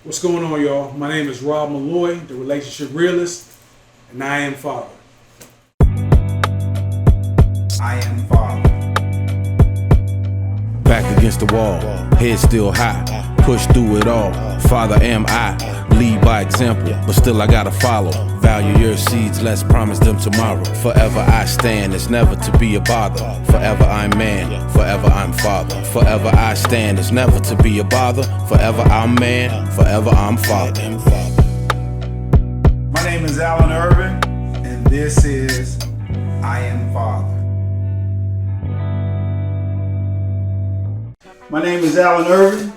What's going on, y'all? My name is Rob Malloy, the relationship realist, and I am father. I am father. Back against the wall, head still high, push through it all. Father am I, lead by example, but still I gotta follow. Value your seeds, let's promise them tomorrow. Forever I stand, it's never to be a bother. Forever I'm man, forever I'm father. Forever I stand, it's never to be a bother. Forever I'm man, forever I'm father. My name is Alan Irvin, and this is I Am Father. My name is Alan Irvin,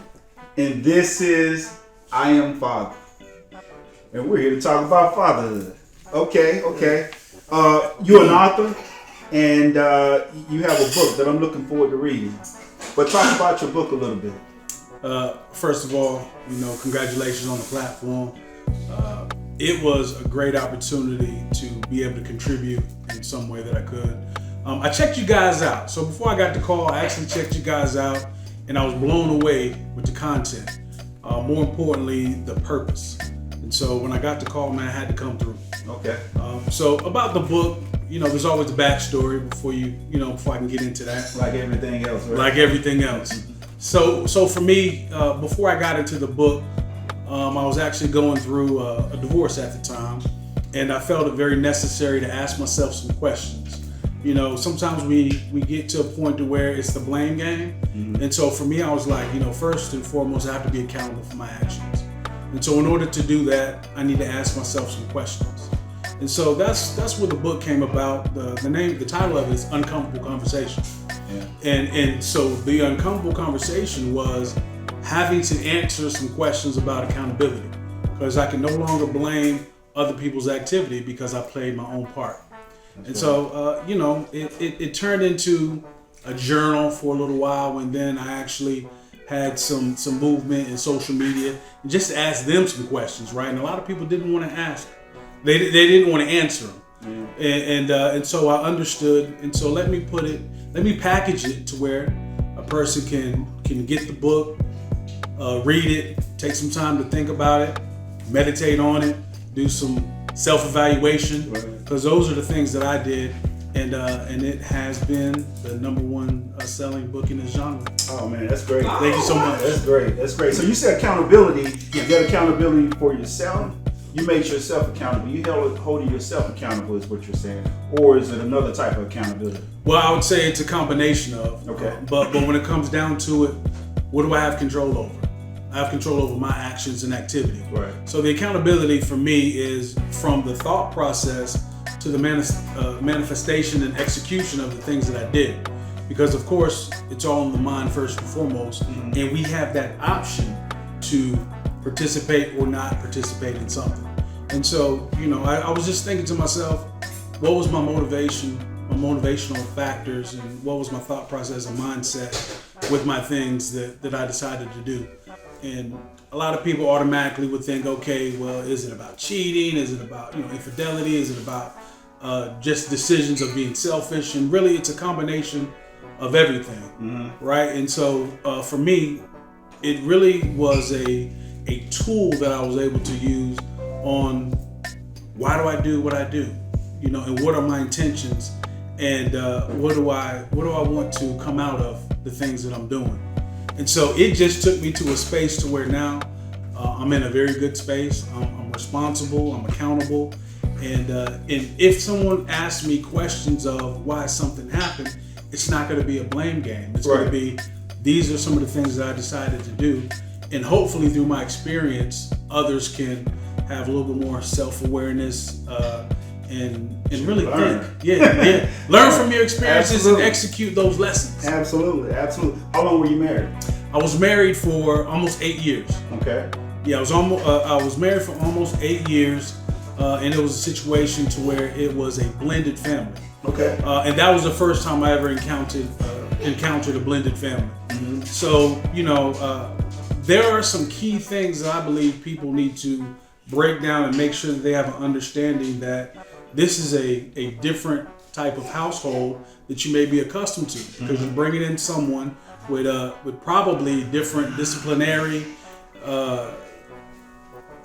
and this is I Am Father. And we're here to talk about fatherhood. Okay. You're an author, and you have a book that I'm looking forward to reading. But talk about your book a little bit. First of all, congratulations on the platform. It was a great opportunity to be able to contribute in some way that I could. I checked you guys out. So before I got the call, I actually checked you guys out, and I was blown away with the content. More importantly, the purpose. And so when I got the call, man, I had to come through. Okay. So about the book, there's always the backstory before I can get into that. Like everything else, right? Like everything else. So for me, before I got into the book, I was actually going through a divorce at the time, and I felt it very necessary to ask myself some questions. Sometimes we get to a point to where it's the blame game. Mm-hmm. And so for me, I was like, first and foremost, I have to be accountable for my actions. And so in order to do that, I need to ask myself some questions. And so that's where the book came about. The title of it is Uncomfortable Conversation. Yeah. And so the uncomfortable conversation was having to answer some questions about accountability, because I can no longer blame other people's activity because I played my own part. And so, it turned into a journal for a little while, and then I actually had some movement in social media and just asked them some questions, right? And a lot of people didn't want to ask. They didn't want to answer them. Yeah. And so I understood. And so let me package it to where a person can get the book, read it, take some time to think about it, meditate on it, do some self-evaluation, because those are the things that I did, and it has been the number one selling book in this genre. Oh man, that's great. Thank you so much. That's great. So you said accountability. You got accountability for yourself. You made yourself accountable. You holding yourself accountable is what you're saying, or is it another type of accountability? Well, I would say it's a combination of. Okay. But when it comes down to it, what do I have control over? I have control over my actions and activity. Right. So the accountability for me is from the thought process to the manifestation and execution of the things that I did. Because of course, it's all in the mind first and foremost, mm-hmm. and we have that option to participate or not participate in something. And so, I was just thinking to myself, what was my motivation, my motivational factors, and what was my thought process and mindset with my things that I decided to do. And a lot of people automatically would think, okay, well, is it about cheating? Is it about infidelity? Is it about just decisions of being selfish? And really, it's a combination of everything, mm-hmm. right? And so for me, it really was a tool that I was able to use on why do I do what I do, and what are my intentions, and what do I want to come out of the things that I'm doing. And so it just took me to a space to where now I'm in a very good space. I'm responsible, I'm accountable, and if someone asks me questions of why something happened, it's not going to be a blame game. It's going to be, these are some of the things that I decided to do, and hopefully through my experience, others can have a little bit more self-awareness and really learn. Think. Learn from your experiences. Absolutely. And execute those lessons. Absolutely. How long were you married? I was married for almost 8 years. Okay. Yeah, I was married for almost 8 years, and it was a situation to where it was a blended family. Okay. And that was the first time I ever encountered a blended family. Mm-hmm. So there are some key things that I believe people need to break down and make sure that they have an understanding that this is a different type of household that you may be accustomed to, because mm-hmm. you're bringing in someone with probably different disciplinary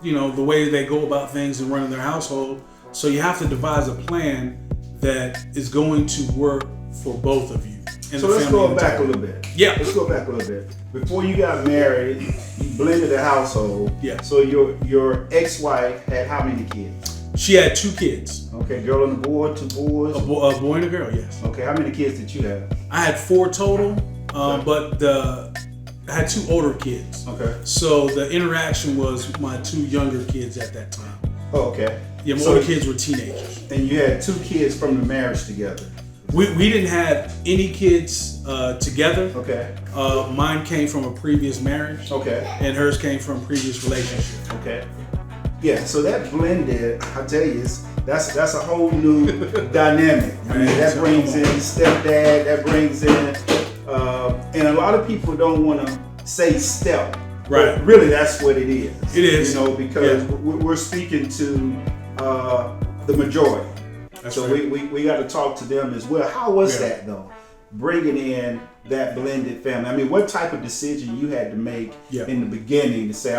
the way they go about things and running their household. So you have to devise a plan that is going to work for both of you. So let's go back a little bit. Yeah. Let's go back a little bit. Before you got married, you blended a household. Yeah. So your ex-wife had how many kids? She had 2 kids. Okay, girl and a boy, 2 boys. A boy and a girl, yes. Okay, how many kids did you have? I had 4 total, but I had 2 older kids. Okay. So the interaction was my 2 younger kids at that time. Oh, okay. Yeah, my older kids were teenagers. And you had 2 kids from the marriage together. We didn't have any kids together. Okay. Mine came from a previous marriage. Okay. And hers came from a previous relationship. Okay. Yeah, so that blended, I tell you, that's a whole new dynamic. I mean, that brings in stepdad, that brings in, and a lot of people don't want to say step. Right. But really, that's what it is. It is. Because we're speaking to the majority. That's so right. we got to talk to them as well. How was that though? Bringing in that blended family. I mean, what type of decision you had to make in the beginning to say,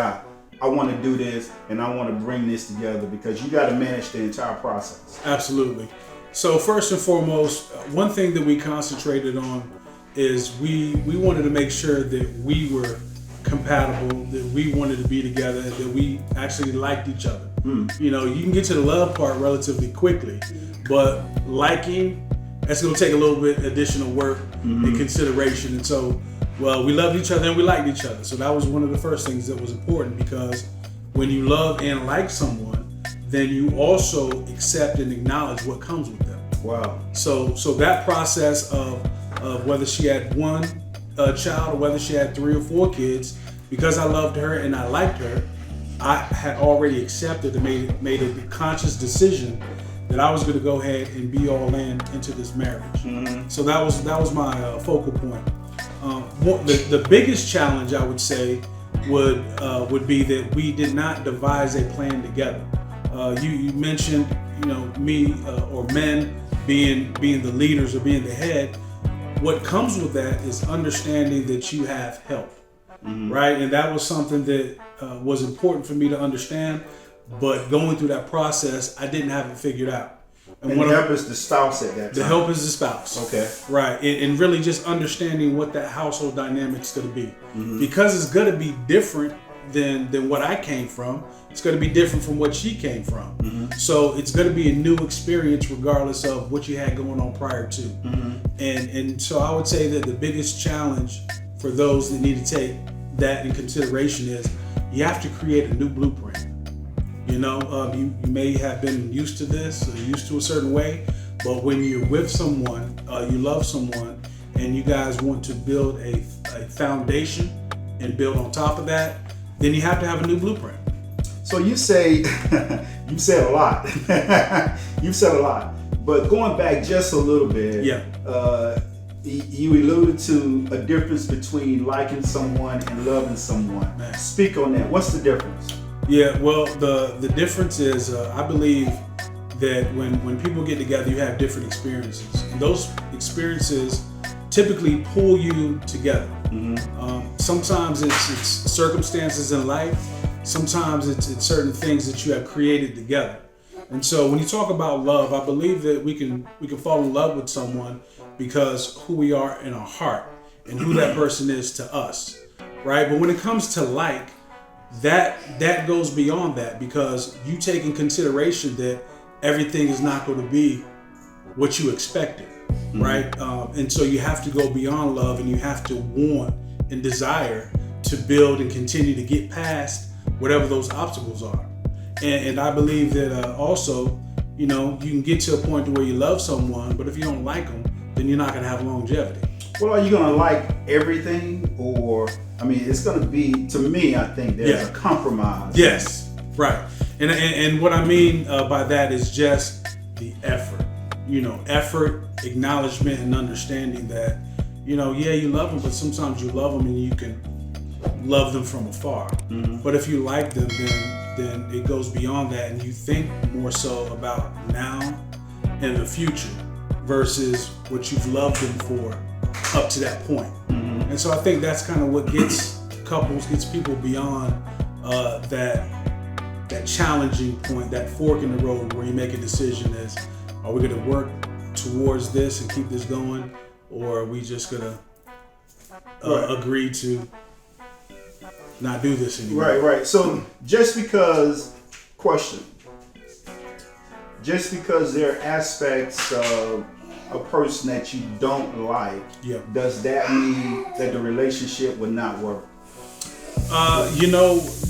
I want to do this and I want to bring this together, because you got to manage the entire process. Absolutely. So first and foremost, one thing that we concentrated on is we wanted to make sure that we were compatible, that we wanted to be together, that we actually liked each other. You can get to the love part relatively quickly, but liking, that's going to take a little bit additional work and consideration. And so, we loved each other and we liked each other. So that was one of the first things that was important, because when you love and like someone, then you also accept and acknowledge what comes with them. Wow. So that process of whether she had 1 child or whether she had 3 or 4 kids, because I loved her and I liked her, I had already accepted and made a conscious decision that I was going to go ahead and be all into this marriage. So that was my focal point. The biggest challenge, I would say, would be that we did not devise a plan together. You mentioned, me or men being the leaders or being the head. What comes with that is understanding that you have help, right? And that was something that was important for me to understand. But going through that process, I didn't have it figured out. And the help is the spouse at that time. The help is the spouse. Okay. Right. And really just understanding what that household dynamic's going to be. Because it's going to be different than what I came from. It's going to be different from what she came from. So it's going to be a new experience regardless of what you had going on prior to. And so I would say that the biggest challenge for those that need to take that in consideration is you have to create a new blueprint. You may have been used to this, or used to a certain way, but when you're with someone, you love someone, and you guys want to build a foundation and build on top of that, then you have to have a new blueprint. So you say, you said a lot. You've said a lot, but going back just a little bit, you alluded to a difference between liking someone and loving someone. Man. Speak on that. What's the difference? Yeah, well, the difference is I believe that when people get together, you have different experiences. And those experiences typically pull you together. Sometimes it's circumstances in life. Sometimes it's certain things that you have created together. And so when you talk about love, I believe that we can fall in love with someone because who we are in our heart and who that person is to us, right? But when it comes to like, that goes beyond that, because you take in consideration that everything is not going to be what you expected, right? And so you have to go beyond love, and you have to want and desire to build and continue to get past whatever those obstacles are. And I believe that also, you can get to a point where you love someone, but if you don't like them, then you're not going to have longevity. Well, are you going to like everything, or, it's going to be, to me, I think there's a compromise. Yes, right. And what I mean by that is just the effort. Effort, acknowledgement, and understanding that, you love them, but sometimes you love them and you can love them from afar. But if you like them, then it goes beyond that, and you think more so about now and the future versus what you've loved them for up to that point. And so I think that's kind of what gets people beyond that challenging point, that fork in the road where you make a decision is, are we going to work towards this and keep this going, or are we just going to agree to not do this anymore? Right. So just because there are aspects of a person that you don't like, does that mean that the relationship would not work?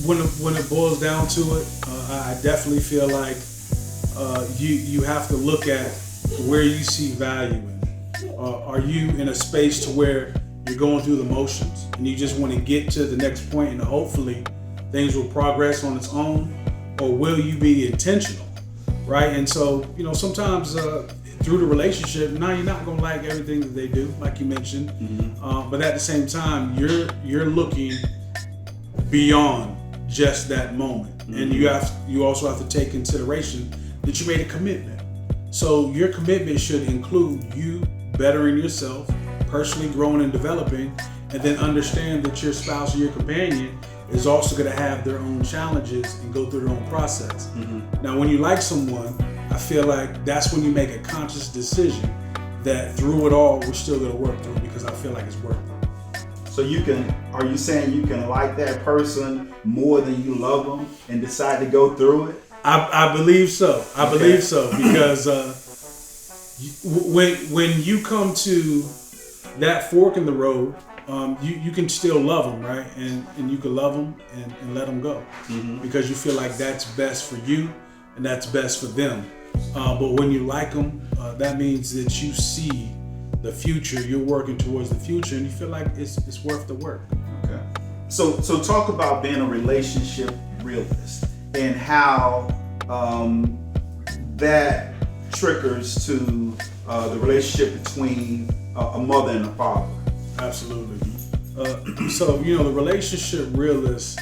When it boils down to it, I definitely feel like you have to look at where you see value in. Are you in a space to where you're going through the motions and you just want to get to the next point and hopefully things will progress on its own, or will you be intentional, right? And so, sometimes through the relationship, now you're not going to like everything that they do, like you mentioned, but at the same time, you're looking beyond just that moment, and you also have to take consideration that you made a commitment. So your commitment should include you bettering yourself, personally growing and developing, and then understand that your spouse or your companion is also going to have their own challenges and go through their own process. Now, when you like someone, I feel like that's when you make a conscious decision that through it all, we're still going to work through it, because I feel like it's worth it. So are you saying you can like that person more than you love them and decide to go through it? I believe so. I believe so, because when you come to that fork in the road, you can still love them, right? And you can love them and let them go, because you feel like that's best for you and that's best for them. But when you like them, that means that you see the future. You're working towards the future, and you feel like it's worth the work. Okay. So talk about being a relationship realist and how that triggers to the relationship between a mother and a father. Absolutely. So the relationship realist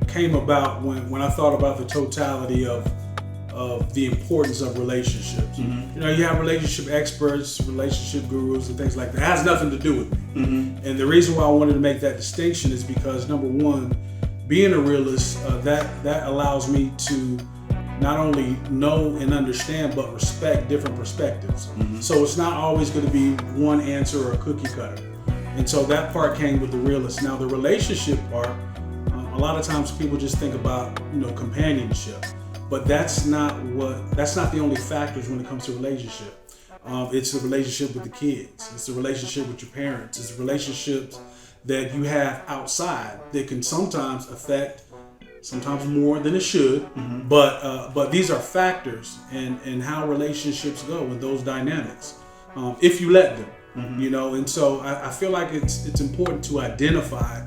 came about when I thought about the totality of the importance of relationships. You have relationship experts, relationship gurus, and things like that. It has nothing to do with me. And the reason why I wanted to make that distinction is because, number one, being a realist, that allows me to not only know and understand, but respect different perspectives. So it's not always going to be one answer or a cookie cutter. And so that part came with the realist. Now the relationship part, a lot of times people just think about, companionship, but that's not the only factors when it comes to relationship. It's the relationship with the kids. It's the relationship with your parents. It's the relationships that you have outside that can sometimes affect, sometimes more than it should, but these are factors in how relationships go with those dynamics, if you let them. And so I feel like it's important to identify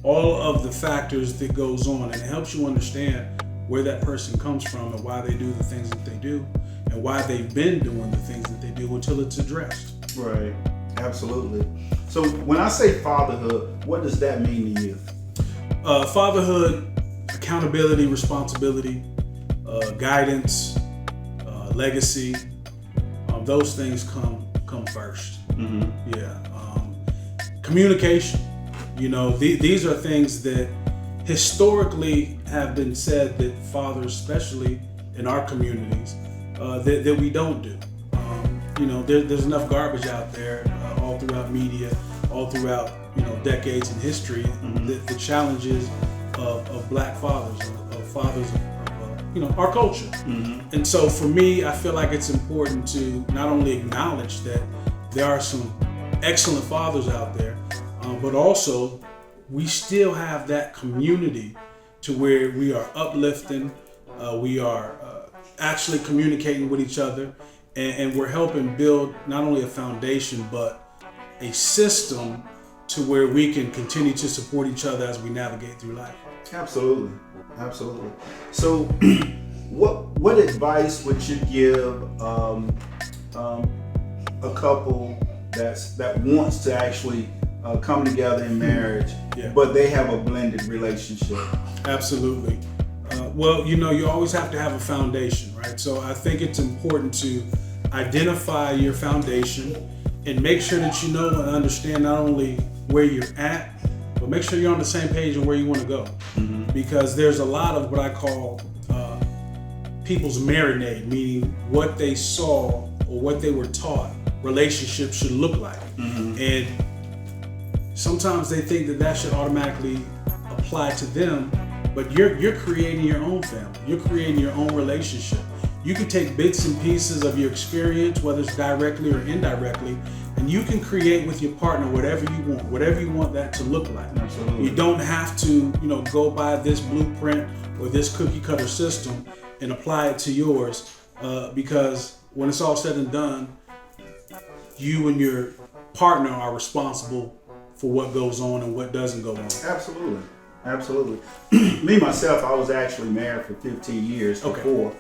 all of the factors that goes on, and it helps you understand where that person comes from and why they do the things that they do and why they've been doing the things that they do until it's addressed. Right, absolutely. So when I say fatherhood, what does that mean to you? Fatherhood, accountability, responsibility, guidance, legacy, those things come first. Communication. These are things that historically have been said that fathers, especially in our communities, that we don't do. There's enough garbage out there, all throughout media, all throughout decades in history. The challenges of black fathers, of fathers of our culture. And so for me, I feel like it's important to not only acknowledge that there are some excellent fathers out there, but also we still have that community to where we are uplifting, we are actually communicating with each other, and we're helping build not only a foundation, but a system to where we can continue to support each other as we navigate through life. Absolutely. So what advice would you give a couple that wants to actually come together in marriage, but they have a blended relationship? Absolutely. Well, you always have to have a foundation, right? So I think it's important to identify your foundation and make sure that you know and understand not only where you're at, but make sure you're on the same page and where you want to go. Because there's a lot of what I call people's marinade, meaning what they saw or what they were taught relationships should look like. And sometimes they think that should automatically apply to them, but you're creating your own family. You're creating your own relationship. You can take bits and pieces of your experience, whether it's directly or indirectly, and you can create with your partner whatever you want that to look like. Absolutely. You don't have to, go by this blueprint or this cookie cutter system and apply it to yours, because when it's all said and done, you and your partner are responsible for what goes on and what doesn't go on. Absolutely. Me, myself, I was actually married for 15 years before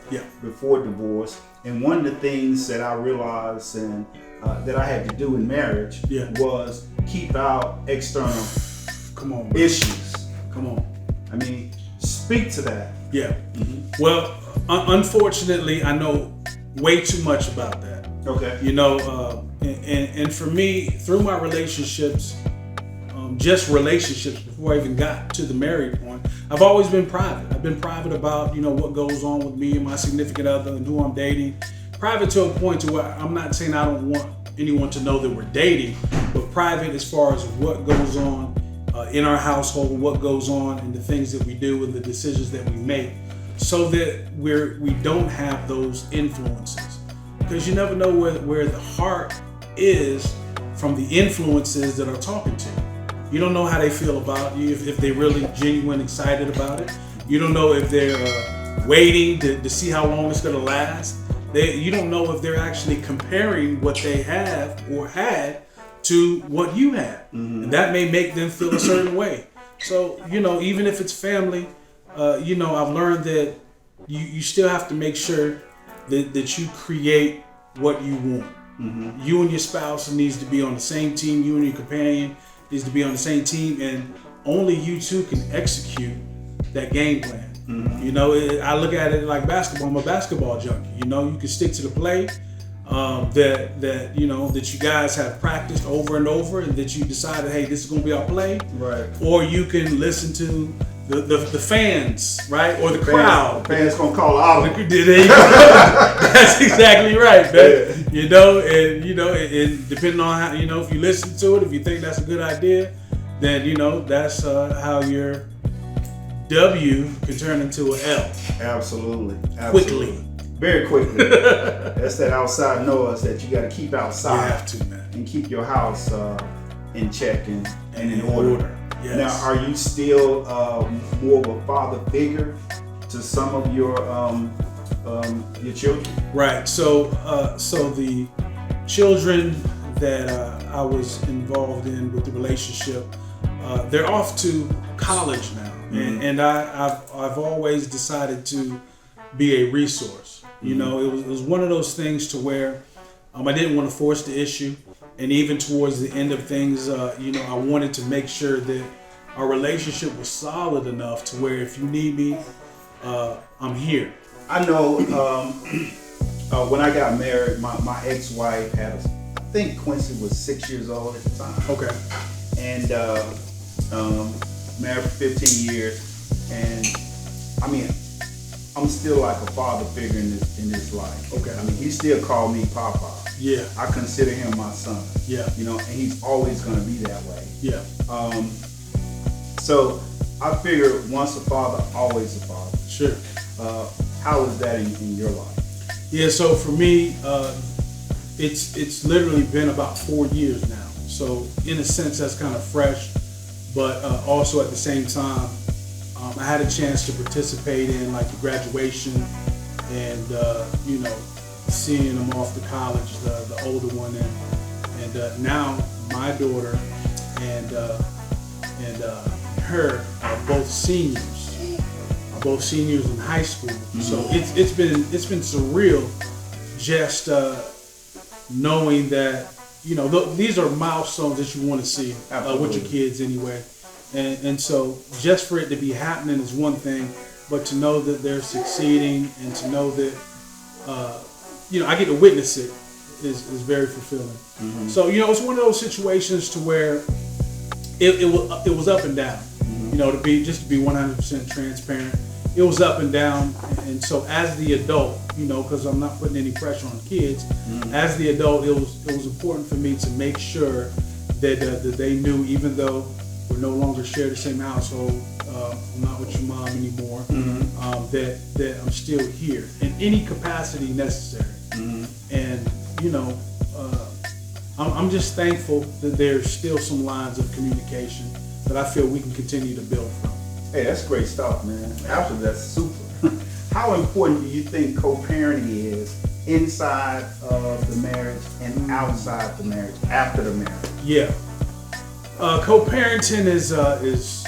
divorce. And one of the things that I realized and that I had to do in marriage was keep out external issues. Come on. I mean, speak to that. Yeah. Well, unfortunately, I know way too much about that. Okay. And for me, through my relationships, just relationships before I even got to the married point, I've always been private. I've been private about, what goes on with me and my significant other and who I'm dating. Private to a point to where I'm not saying I don't want anyone to know that we're dating, but private as far as what goes on in our household, what goes on and the things that we do and the decisions that we make, so that we don't have those influences. Because you never know where the heart is from the influences that are talking to you. You don't know how they feel about you, if they're really genuine, excited about it. You don't know if they're waiting to see how long it's going to last. You don't know if they're actually comparing what they have or had to what you had. And that may make them feel a certain way. So, even if it's family, I've learned that you still have to make sure that you create what you want. You and your spouse needs to be on the same team. You and your companion needs to be on the same team, and only you two can execute that game plan. I look at it like basketball. I'm a basketball junkie. You can stick to the play that you guys have practiced over and over, and that you decided, hey, this is going to be our play. Right. Or you can listen to the fans, right, or the crowd. The fans gonna call out. That's exactly right, man. And depending on how, if you listen to it, if you think that's a good idea, then that's how your W can turn into an L. Absolutely. Quickly. Very quickly. That's that outside noise that you got to keep outside. You have to, man. And keep your house in check and in order. Yes. Now, are you still more of a father figure to some of your children? Right. So the children that I was involved in with the relationship, they're off to college now, and I've always decided to be a resource. It was one of those things to where I didn't want to force the issue. And even towards the end of things, I wanted to make sure that our relationship was solid enough to where if you need me, I'm here. I know when I got married, my ex-wife had I think Quincy was 6 years old at the time. Okay. And married for 15 years. And I'm still like a father figure in his life. Okay. He still called me Papa. Yeah. I consider him my son. Yeah. And he's always going to be that way. Yeah. So I figure once a father, always a father. Sure. How is that in your life? Yeah. So for me, it's literally been about 4 years now. So in a sense, that's kind of fresh, but also at the same time, I had a chance to participate in like the graduation and seeing them off to college, the older one, and now my daughter and her are both seniors in high school. So it's been surreal just knowing that these are milestones that you want to see with your kids anyway, and so just for it to be happening is one thing, but to know that they're succeeding and to know that I get to witness it is very fulfilling. So it's one of those situations to where it was up and down. To be 100% transparent, it was up and down, and so as the adult, because I'm not putting any pressure on kids, as the adult, it was important for me to make sure that they knew, even though we're no longer share the same household, I'm not with your mom anymore, that I'm still here in any capacity necessary. And I'm just thankful that there's still some lines of communication that I feel we can continue to build from. Hey, that's great stuff, man. Absolutely, that's super. How important do you think co-parenting is inside of the marriage and outside the marriage, after the marriage? Yeah, co-parenting is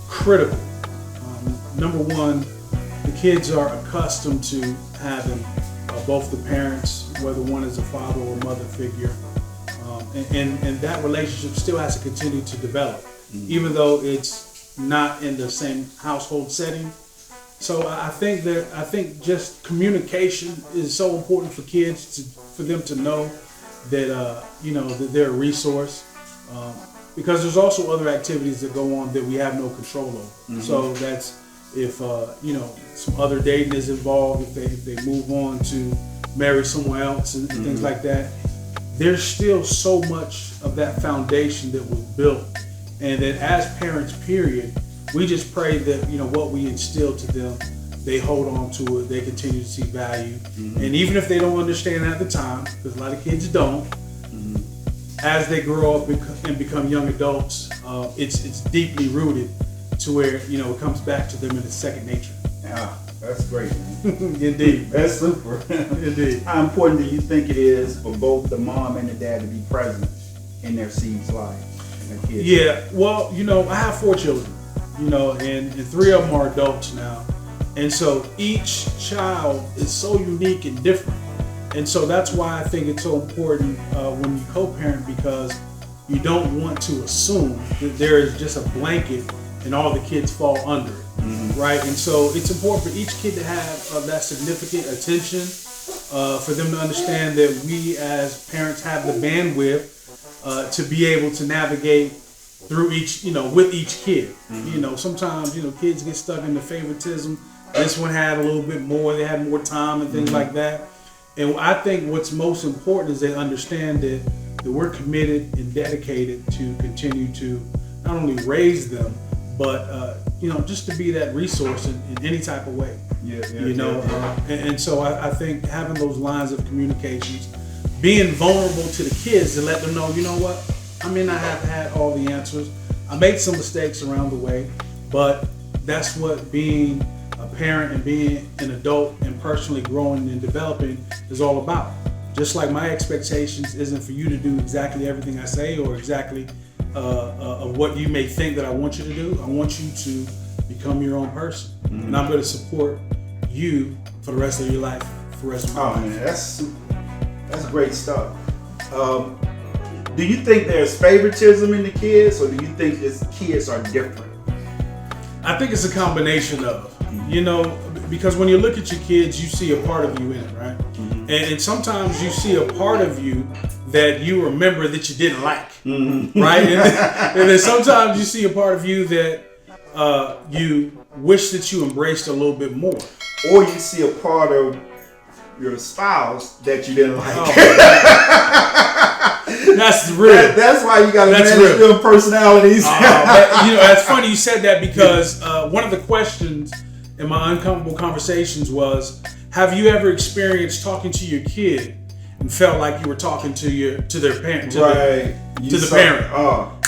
critical. Number one, the kids are accustomed to having both the parents, whether one is a father or mother figure, and that relationship still has to continue to develop, even though it's not in the same household setting. So I think just communication is so important for kids, for them to know that that they're a resource, because there's also other activities that go on that we have no control over. So that's if some other dating is involved, if they move on to marry someone else and things like that, there's still so much of that foundation that was built. And that as parents, period, we just pray that, what we instill to them, they hold on to it, they continue to see value. And even if they don't understand at the time, because a lot of kids don't, as they grow up and become young adults, it's deeply rooted to where, it comes back to them in a second nature. Yeah, that's great, man. Indeed. That's super. Indeed. How important do you think it is for both the mom and the dad to be present in their seed's life? Yeah, well, I have 4 children, and 3 of them are adults now. And so each child is so unique and different. And so that's why I think it's so important when you co-parent, because you don't want to assume that there is just a blanket and all the kids fall under it, right? And so it's important for each kid to have that significant attention, for them to understand that we as parents have the bandwidth to be able to navigate through each, with each kid. Sometimes, kids get stuck in the favoritism. This one had a little bit more, they had more time and things like that. And I think what's most important is they understand that we're committed and dedicated to continue to not only raise them, but, just to be that resource in any type of way. And so I think having those lines of communications, being vulnerable to the kids to let them know, what, I may not have had all the answers. I made some mistakes around the way, but that's what being a parent and being an adult and personally growing and developing is all about. Just like my expectations isn't for you to do exactly everything I say or exactly of what you may think that I want you to do. I want you to become your own person. And I'm going to support you for the rest of your life, for the rest of my life. Man, that's super. That's great stuff. Do you think there's favoritism in the kids, or do you think the kids are different? I think it's a combination of, because when you look at your kids, you see a part of you in it, right? And sometimes you see a part of you that you remember that you didn't like, right? And then sometimes you see a part of you that you wish that you embraced a little bit more. Or you see a part of your spouse that you didn't like. That's real. That's why you got to manage your personalities. It's funny you said that, because one of the questions in my uncomfortable conversations was, have you ever experienced talking to your kid and felt like you were talking to their parent, to the parent?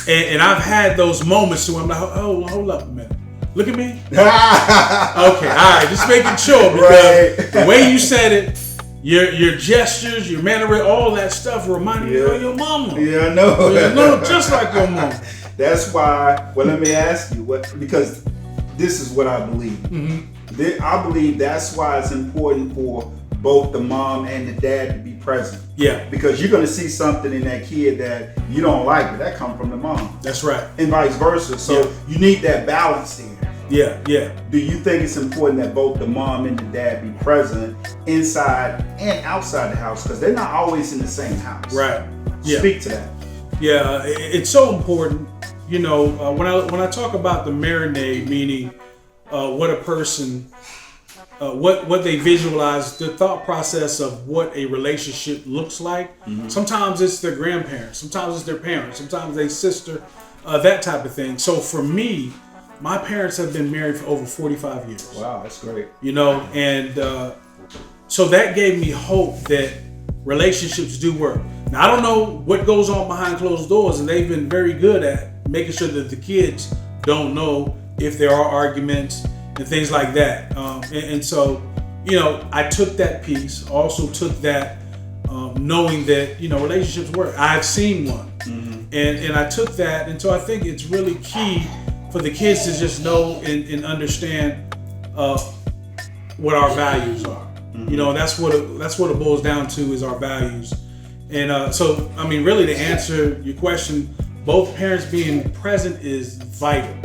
And I've had those moments where I'm like, oh, hold up a minute. Look at me. Okay, all right, just making sure, because the way you said it, your gestures, your manner, all that stuff reminded me of your mama. Yeah, I know. No, just like your mama. That's why. Well, let me ask you because this is what I believe. I believe that's why it's important for both the mom and the dad to be present. Yeah. Because you're going to see something in that kid that you don't like, but that comes from the mom. That's right. And vice versa. So you need that balance there. Yeah. Do you think it's important that both the mom and the dad be present inside and outside the house? Because they're not always in the same house. Right. Yeah. Speak to that. Yeah, it's so important. When I talk about the marinade, meaning what a person what they visualize, the thought process of what a relationship looks like. Sometimes it's their grandparents, sometimes it's their parents, sometimes they sister, that type of thing. So for me, my parents have been married for over 45 years. Wow, that's great. You know, and so that gave me hope that relationships do work. Now, I don't know what goes on behind closed doors, and they've been very good at making sure that the kids don't know if there are arguments and things like that. And so, you know, I took that piece, also took that knowing that, you know, relationships work. I've seen one. And I took that, and so I think it's really key for the kids to just know and understand what our values are. You know, that's what it boils down to, is our values. And so, I mean, really, to answer your question, both parents being present is vital,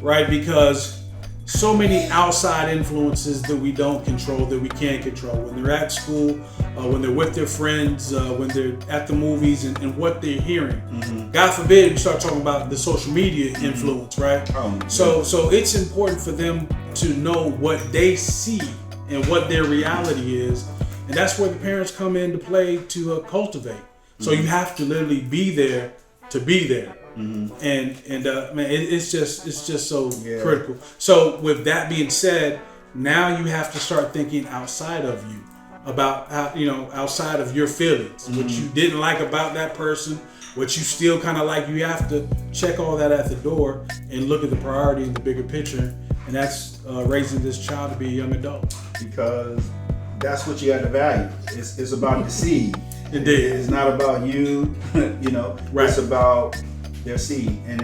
right? Because so many outside influences that we don't control, that we can't control. When they're at school, when they're with their friends, when they're at the movies, and what they're hearing. God forbid we start talking about the social media influence, right? So it's important for them to know what they see and what their reality is. And that's where the parents come into play to cultivate. So you have to literally be there to be there. And man, it's just so critical. So with that being said, now you have to start thinking outside of you, about how, you know, outside of your feelings, what you didn't like about that person, what you still kind of like. You have to check all that at the door and look at the priority and the bigger picture, and that's raising this child to be a young adult. Because that's what you have to value. It's about the seed. Indeed. It's not about you. You know, Right. It's about their seed. And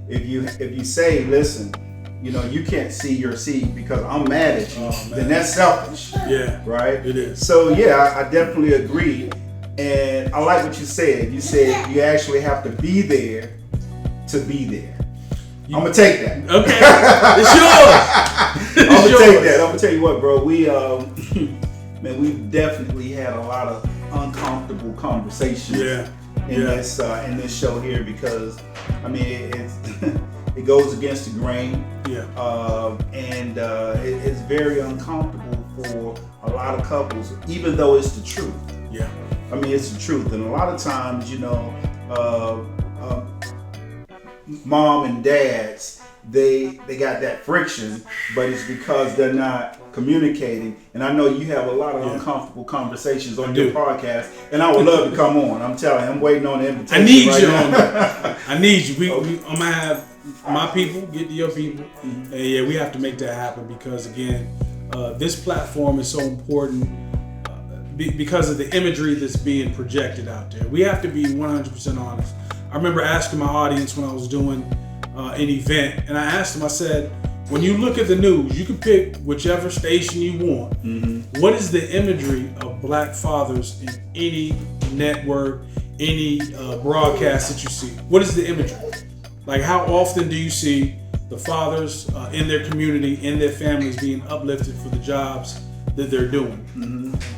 if you say, listen, you know, you can't see your seed because I'm mad at you, then that's selfish. Yeah, Right? it is. So yeah, I definitely agree. And I like what you said. You said you actually have to be there to be there. I'm gonna take that. Okay, it's yours. I'm gonna take that. I'm gonna tell you what, bro. We man, we definitely had a lot of uncomfortable conversations. In this show here, because I mean it's it goes against the grain. And it's very uncomfortable for a lot of couples, even though it's the truth. I mean, it's the truth, and a lot of times, you know, mom and dads, they got that friction, but it's because they're not communicating. And I know you have a lot of uncomfortable conversations on your podcast, and I would love to come on. I'm telling you, I'm waiting on the invitation. I need you now. on that. I need you. I'm gonna have my people get to your people, and we have to make that happen, because again, this platform is so important because of the imagery that's being projected out there. We have to be 100% honest. I remember asking my audience when I was doing an event, and I asked them, I said, when you look at the news, you can pick whichever station you want. What is the imagery of black fathers in any network, any broadcast that you see? What is the imagery? Like, how often do you see the fathers in their community, in their families, being uplifted for the jobs that they're doing?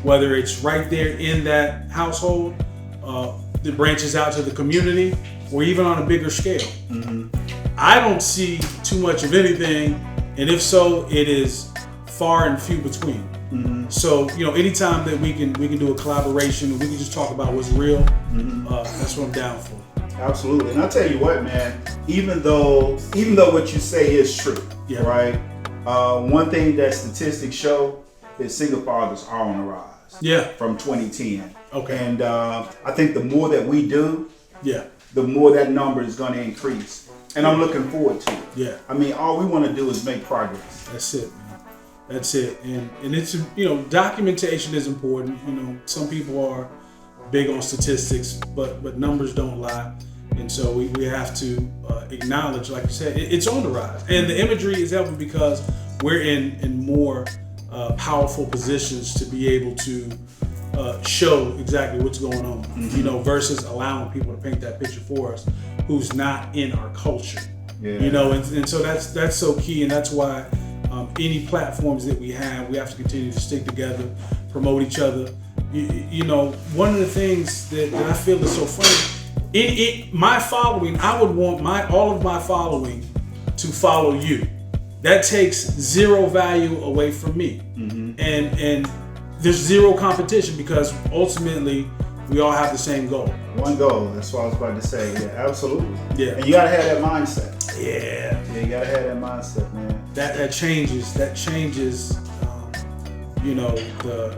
Whether it's right there in that household, that branches out to the community, or even on a bigger scale. I don't see too much of anything, and if so, it is far and few between. So, you know, anytime that we can do a collaboration, and we can just talk about what's real, that's what I'm down for. Absolutely. And I'll tell you what, man, even though what you say is true, right? One thing that statistics show is single fathers are on the rise. From 2010. Okay. And I think the more that we do, the more that number is going to increase. And I'm looking forward to it. I mean, all we want to do is make progress. That's it, man. That's it. And it's, you know, documentation is important. You know, some people are big on statistics, but numbers don't lie. And so we have to acknowledge, like you said, it's on the rise. And the imagery is helping because we're in more powerful positions to be able to show exactly what's going on, you know, versus allowing people to paint that picture for us who's not in our culture. You know, and so that's so key, and that's why any platforms that we have to continue to stick together, promote each other. You know, one of the things that I feel is so funny, my following, I would want all of my following to follow you. that takes zero value away from me. And there's zero competition because ultimately we all have the same goal. One goal. That's what I was about to say. Yeah, absolutely. Yeah. And you gotta have that mindset. Yeah. Yeah, you gotta have that mindset, man. That changes the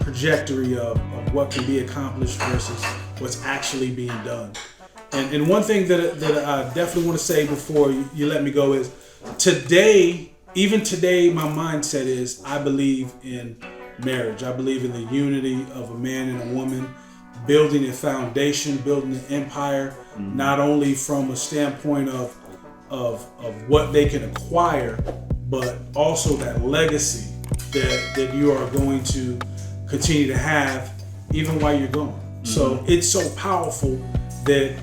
trajectory of what can be accomplished versus what's actually being done. And one thing that I definitely want to say before you let me go is even today, my mindset is I believe in marriage. I believe in the unity of a man and a woman, building a foundation, building an empire, not only from a standpoint of what they can acquire, but also that legacy that you are going to continue to have even while you're gone. So it's so powerful that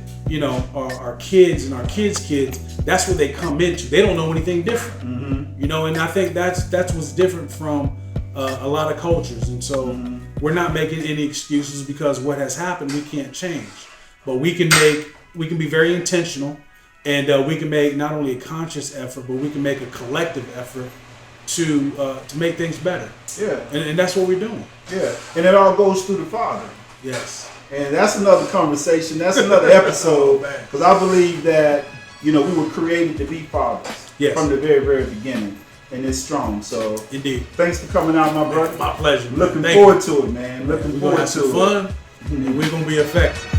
our kids and our kids' kids, that's what they come into. They don't know anything different, and I think that's what's different from a lot of cultures. And so we're not making any excuses because what has happened we can't change, but we can be very intentional, and we can make not only a conscious effort, but we can make a collective effort to make things better. Yeah. And that's what we're doing. Yeah. And it all goes through the Father. Yes. And that's another conversation. That's another episode. Because I believe that, we were created to be fathers from the very, very beginning. And it's strong. So, indeed. Thanks for coming out, my brother. My pleasure. Looking forward to it, man. Looking forward to it. We're going to have some fun, and we're going to be effective.